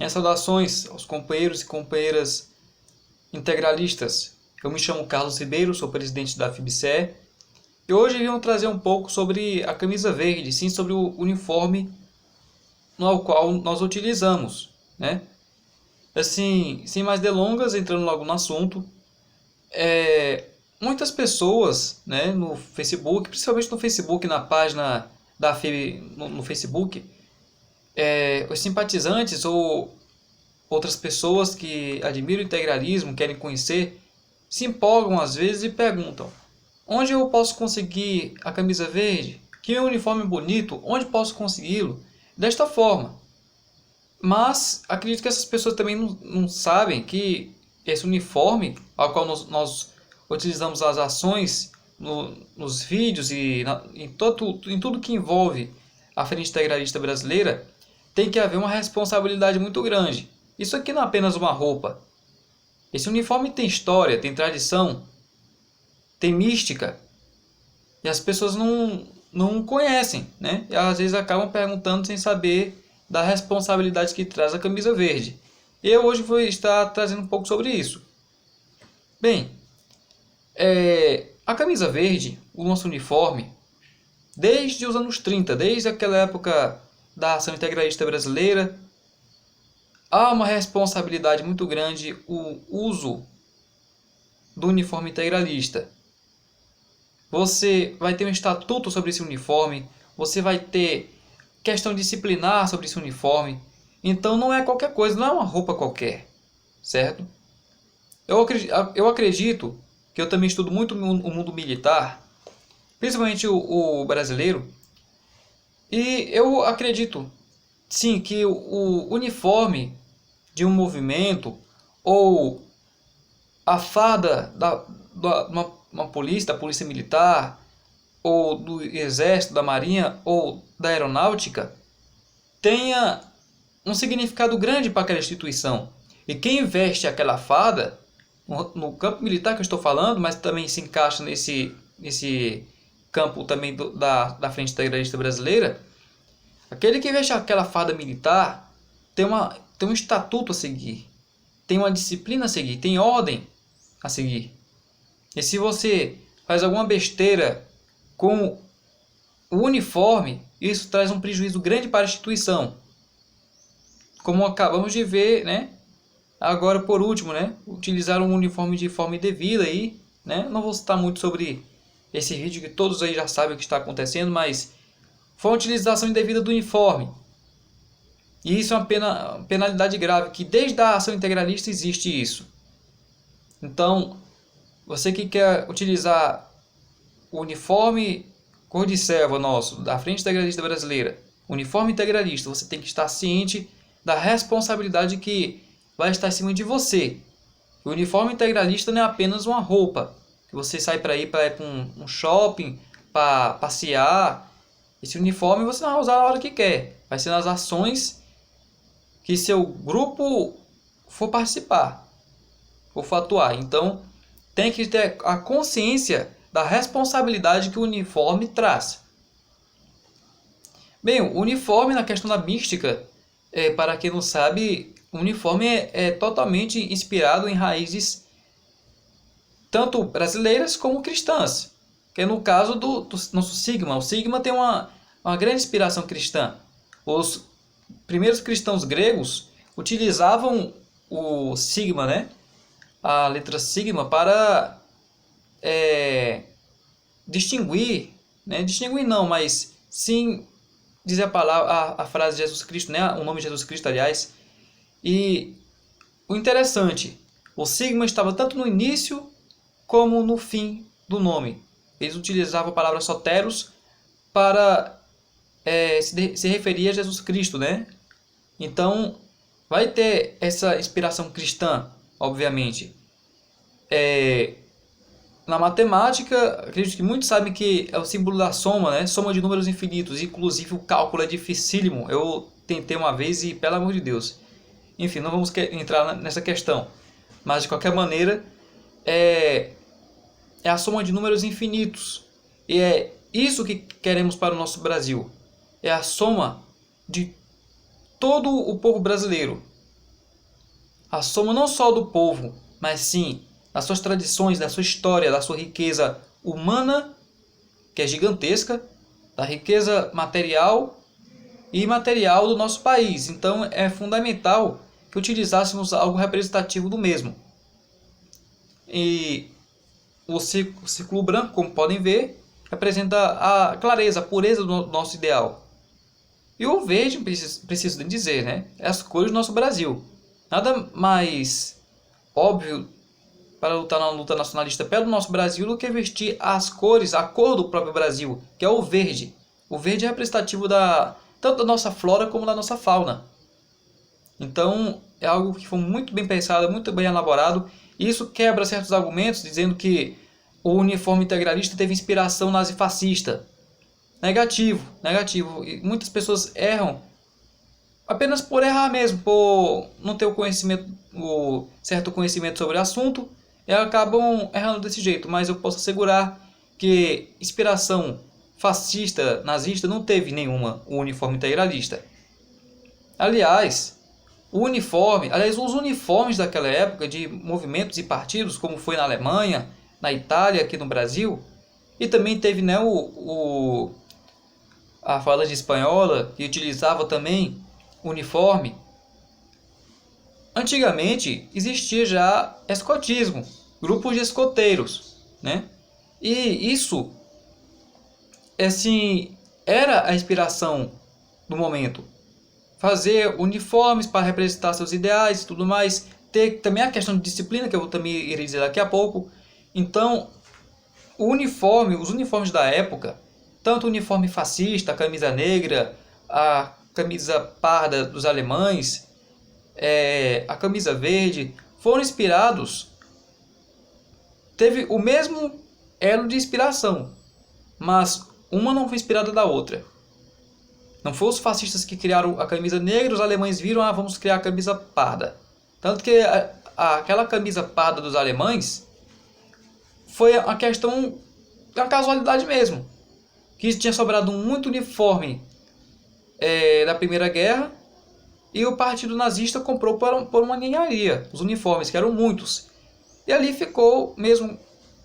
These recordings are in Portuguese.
Minhas saudações aos companheiros e companheiras integralistas. Eu me chamo Carlos Ribeiro, sou presidente da FIBSE e hoje vim trazer um pouco sobre a camisa verde, sim, sobre o uniforme no qual nós utilizamos, né? Assim, sem mais delongas, entrando logo no assunto, muitas pessoas, né, no Facebook, principalmente no Facebook, na página da FIB no Facebook, os simpatizantes ou outras pessoas que admiram o integralismo, querem conhecer, se empolgam às vezes e perguntam: onde eu posso conseguir a camisa verde? Que uniforme bonito, onde posso consegui-lo? Desta forma. Mas acredito que essas pessoas também não sabem que esse uniforme, ao qual nós utilizamos as ações nos vídeos e em tudo que envolve a Frente Integralista Brasileira, tem que haver uma responsabilidade muito grande. Isso aqui não é apenas uma roupa. Esse uniforme tem história, tem tradição, tem mística. E as pessoas não conhecem, né? E às vezes acabam perguntando sem saber da responsabilidade que traz a camisa verde. Eu hoje vou estar trazendo um pouco sobre isso. Bem, a camisa verde, o nosso uniforme, desde os anos 30, desde aquela época da Ação Integralista Brasileira, há uma responsabilidade muito grande o uso do uniforme integralista. Você vai ter um estatuto sobre esse uniforme, você vai ter questão disciplinar sobre esse uniforme. Então não é qualquer coisa, não é uma roupa qualquer, certo? Eu acredito que eu também estudo muito o mundo militar, principalmente o brasileiro, e eu acredito, sim, que o uniforme de um movimento ou a farda uma polícia, da polícia militar, ou do exército, da marinha ou da aeronáutica, tenha um significado grande para aquela instituição. E quem veste aquela farda, no campo militar que eu estou falando, mas também se encaixa nesse campo também da Frente Integralista Brasileira, aquele que veste aquela farda militar tem um estatuto a seguir, tem uma disciplina a seguir, tem ordem a seguir. E se você faz alguma besteira com o uniforme, isso traz um prejuízo grande para a instituição. Como acabamos de ver, né? Agora, por último, né? Utilizar um uniforme de forma indevida aí, né? Não vou citar muito sobre esse vídeo, que todos aí já sabem o que está acontecendo, mas foi uma utilização indevida do uniforme. E isso é uma penalidade grave, que desde a ação integralista existe isso. Então, você que quer utilizar o uniforme cor de selva nosso, da Frente Integralista Brasileira, uniforme integralista, você tem que estar ciente da responsabilidade que vai estar em cima de você. O uniforme integralista não é apenas uma roupa, que você sai para ir para um shopping, para passear. Esse uniforme você não vai usar na hora que quer, vai ser nas ações que seu grupo for participar, ou for atuar. Então, tem que ter a consciência da responsabilidade que o uniforme traz. Bem, o uniforme na questão da mística, para quem não sabe, o uniforme é totalmente inspirado em raízes tanto brasileiras como cristãs, que é no caso do nosso sigma. O sigma tem uma grande inspiração cristã. Os primeiros cristãos gregos utilizavam o sigma, né? A letra sigma para distinguir, né? Distinguir não, mas sim dizer a palavra, a frase de Jesus Cristo, né? O nome de Jesus Cristo, aliás. E o interessante, o sigma estava tanto no início como no fim do nome. Eles utilizavam a palavra soteros para se referir a Jesus Cristo, né? Então, vai ter essa inspiração cristã, obviamente. Na matemática, acredito que muitos sabem que é o símbolo da soma, né? Soma de números infinitos. Inclusive, o cálculo é dificílimo. Eu tentei uma vez e, pelo amor de Deus. Enfim, não vamos entrar nessa questão. Mas, de qualquer maneira, é a soma de números infinitos. E é isso que queremos para o nosso Brasil. É a soma de todo o povo brasileiro. a soma não só do povo, mas sim das suas tradições, da sua história, da sua riqueza humana, que é gigantesca, da riqueza material e imaterial do nosso país. Então é fundamental que utilizássemos algo representativo do mesmo. E o círculo branco, como podem ver, representa a clareza, a pureza do nosso ideal. E o verde, preciso dizer, né? É as cores do nosso Brasil. Nada mais óbvio para lutar na luta nacionalista pelo nosso Brasil do que vestir as cores, a cor do próprio Brasil, que é o verde. O verde é representativo tanto da nossa flora como da nossa fauna. Então é algo que foi muito bem pensado, muito bem elaborado. E isso quebra certos argumentos dizendo que o uniforme integralista teve inspiração nazifascista. Negativo, negativo. E muitas pessoas erram apenas por errar mesmo, por não ter o certo conhecimento sobre o assunto, e acabam errando desse jeito. Mas eu posso assegurar que inspiração fascista, nazista, não teve nenhuma o uniforme integralista. Aliás, os uniformes daquela época de movimentos e partidos, como foi na Alemanha, na Itália, aqui no Brasil, e também teve, né, a falange espanhola, que utilizava também uniforme. Antigamente existia já escotismo, grupos de escoteiros, né? E isso, assim, era a inspiração do momento. Fazer uniformes para representar seus ideais e tudo mais. Ter também a questão de disciplina, que eu também irei dizer daqui a pouco. Então, os uniformes da época, tanto o uniforme fascista, a camisa negra, a camisa parda dos alemães, a camisa verde, foram inspirados, teve o mesmo elo de inspiração, mas uma não foi inspirada da outra. Não foram os fascistas que criaram a camisa negra, os alemães viram, vamos criar a camisa parda. Tanto que aquela camisa parda dos alemães foi a questão da casualidade mesmo, que tinha sobrado muito uniforme da Primeira Guerra, e o partido nazista comprou por uma ninharia os uniformes, que eram muitos. E ali ficou mesmo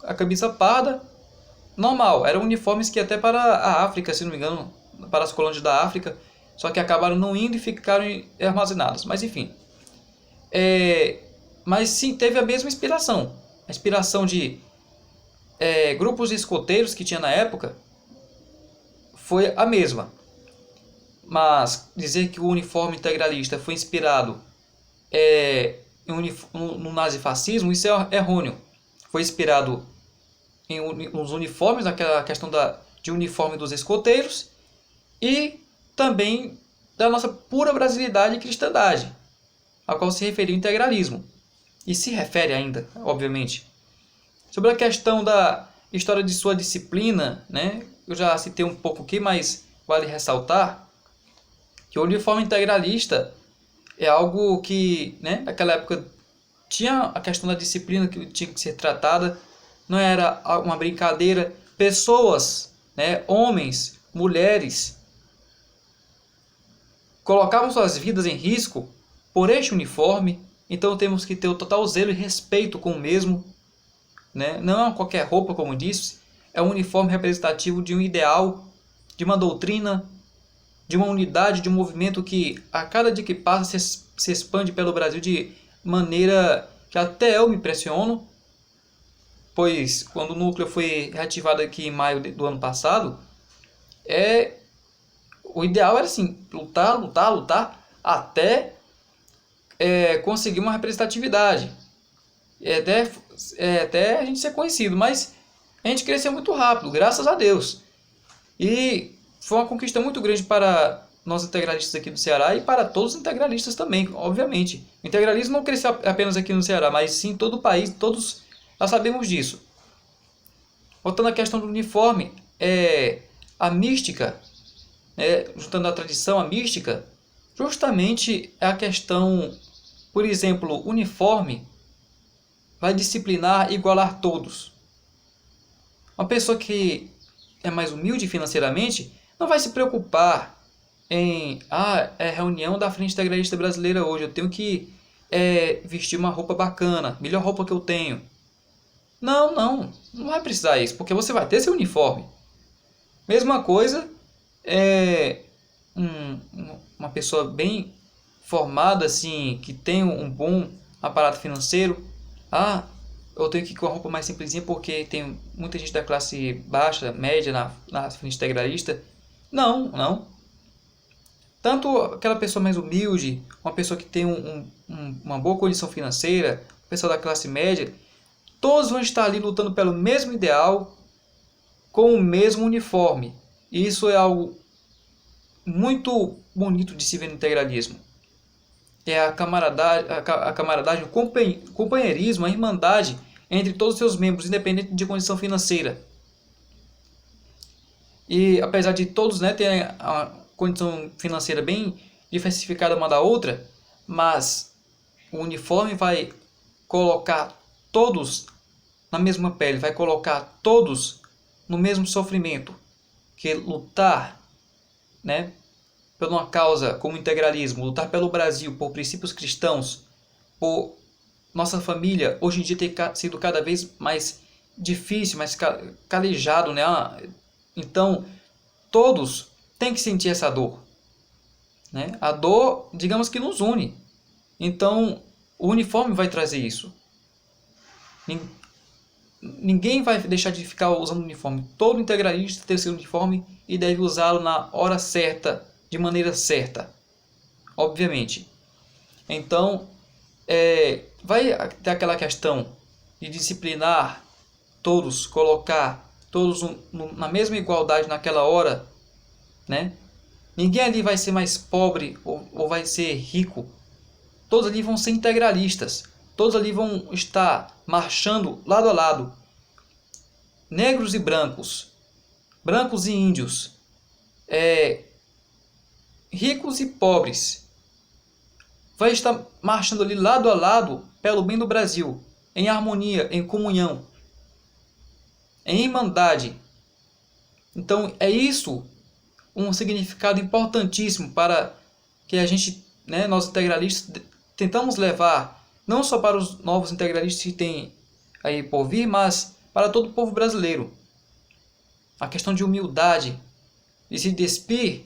a camisa parda, normal. Eram uniformes que até para a África, se não me engano, para as colônias da África, só que acabaram não indo e ficaram armazenados. Mas enfim. Mas sim, teve a mesma inspiração. A inspiração de grupos de escoteiros que tinha na época foi a mesma. Mas dizer que o uniforme integralista foi inspirado no nazifascismo, isso é errôneo. Foi inspirado nos uniformes, naquela questão de uniforme dos escoteiros, e também da nossa pura brasilidade e cristandade, a qual se referiu o integralismo. E se refere ainda, obviamente. Sobre a questão da história de sua disciplina, né, eu já citei um pouco aqui, mas vale ressaltar que o uniforme integralista é algo que, né, naquela época tinha a questão da disciplina que tinha que ser tratada, não era uma brincadeira. Pessoas, né, homens, mulheres, colocavam suas vidas em risco por este uniforme, então temos que ter o total zelo e respeito com o mesmo, né? Não é qualquer roupa, como disse, é um uniforme representativo de um ideal, de uma doutrina, de uma unidade, de um movimento que a cada dia que passa se expande pelo Brasil de maneira que até eu me impressiono, pois quando o núcleo foi reativado aqui em maio do ano passado, o ideal era assim, lutar até conseguir uma representatividade, até a gente ser conhecido, mas a gente cresceu muito rápido, graças a Deus, e foi uma conquista muito grande para nós integralistas aqui do Ceará e para todos os integralistas também, obviamente. O integralismo não cresceu apenas aqui no Ceará, mas sim em todo o país, todos nós sabemos disso. Voltando à questão do uniforme, a mística, juntando a tradição, a mística, justamente é a questão, por exemplo, uniforme vai disciplinar e igualar todos. Uma pessoa que é mais humilde financeiramente não vai se preocupar em reunião da Frente Integralista Brasileira hoje, eu tenho que vestir uma roupa bacana, melhor roupa que eu tenho. Não vai precisar isso, porque você vai ter seu uniforme. Mesma coisa uma pessoa bem formada, assim, que tem um bom aparato financeiro. Eu tenho que ir com a roupa mais simplesinha porque tem muita gente da classe baixa, média na frente integralista. Não. Tanto aquela pessoa mais humilde, uma pessoa que tem uma boa condição financeira, a pessoa da classe média, todos vão estar ali lutando pelo mesmo ideal, com o mesmo uniforme. E isso é algo muito bonito de se ver no integralismo. É a camaradagem, o companheirismo, a irmandade entre todos os seus membros, independente de condição financeira. E apesar de todos, né, terem a condição financeira bem diversificada uma da outra, mas o uniforme vai colocar todos na mesma pele, vai colocar todos no mesmo sofrimento, que lutar, né, por uma causa como o integralismo, lutar pelo Brasil, por princípios cristãos, por nossa família, hoje em dia tem sido cada vez mais difícil, mais calejado, né? Então, todos têm que sentir essa dor, né? A dor, digamos que nos une. Então, o uniforme vai trazer isso. Ninguém vai deixar de ficar usando uniforme. Todo integralista tem seu uniforme e deve usá-lo na hora certa, de maneira certa, obviamente. Então, vai ter aquela questão de disciplinar todos, colocar todos na mesma igualdade naquela hora, né? Ninguém ali vai ser mais pobre ou vai ser rico. Todos ali vão ser integralistas. Todos ali vão estar marchando lado a lado. Negros e brancos. Brancos e índios. Ricos e pobres. Vai estar marchando ali lado a lado pelo bem do Brasil. Em harmonia, em comunhão. Em irmandade. Então é isso um significado importantíssimo para que a gente, né, nós integralistas, tentamos levar não só para os novos integralistas que tem aí por vir, mas para todo o povo brasileiro. A questão de humildade, de se despir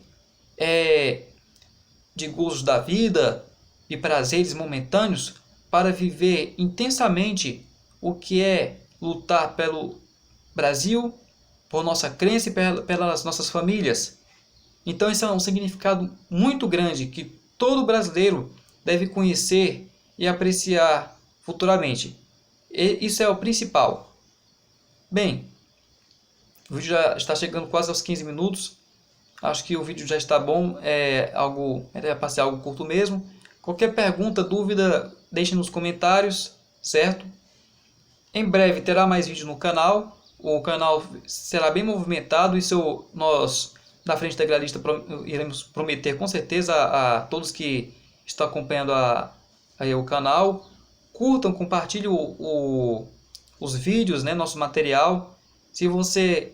de gozos da vida, de prazeres momentâneos, para viver intensamente o que é lutar pelo Brasil, por nossa crença e pelas nossas famílias. Então esse é um significado muito grande que todo brasileiro deve conhecer e apreciar futuramente. E isso é o principal. Bem, o vídeo já está chegando quase aos 15 minutos. Acho que o vídeo já está bom. É para ser algo curto mesmo. Qualquer pergunta, dúvida, deixe nos comentários, certo? Em breve terá mais vídeo no canal. O canal será bem movimentado e nós da Frente Integralista iremos prometer com certeza a todos que estão acompanhando o canal. Curtam, compartilhem os vídeos, né, nosso material. Se você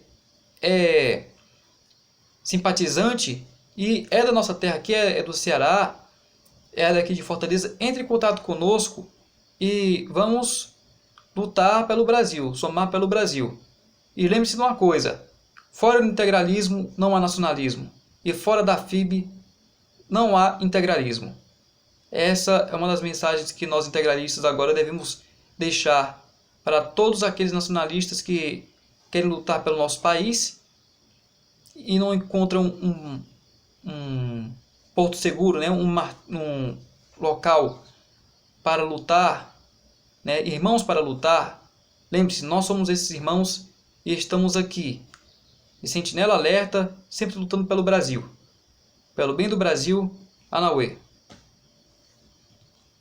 é simpatizante e é da nossa terra aqui, é do Ceará, é daqui de Fortaleza, entre em contato conosco e vamos lutar pelo Brasil, somar pelo Brasil. E lembre-se de uma coisa, fora do integralismo não há nacionalismo e fora da FIB não há integralismo. Essa é uma das mensagens que nós integralistas agora devemos deixar para todos aqueles nacionalistas que querem lutar pelo nosso país e não encontram um porto seguro, né? um local para lutar, né? Irmãos para lutar. Lembre-se, nós somos esses irmãos e estamos aqui, de sentinela alerta, sempre lutando pelo Brasil. Pelo bem do Brasil, Anauê.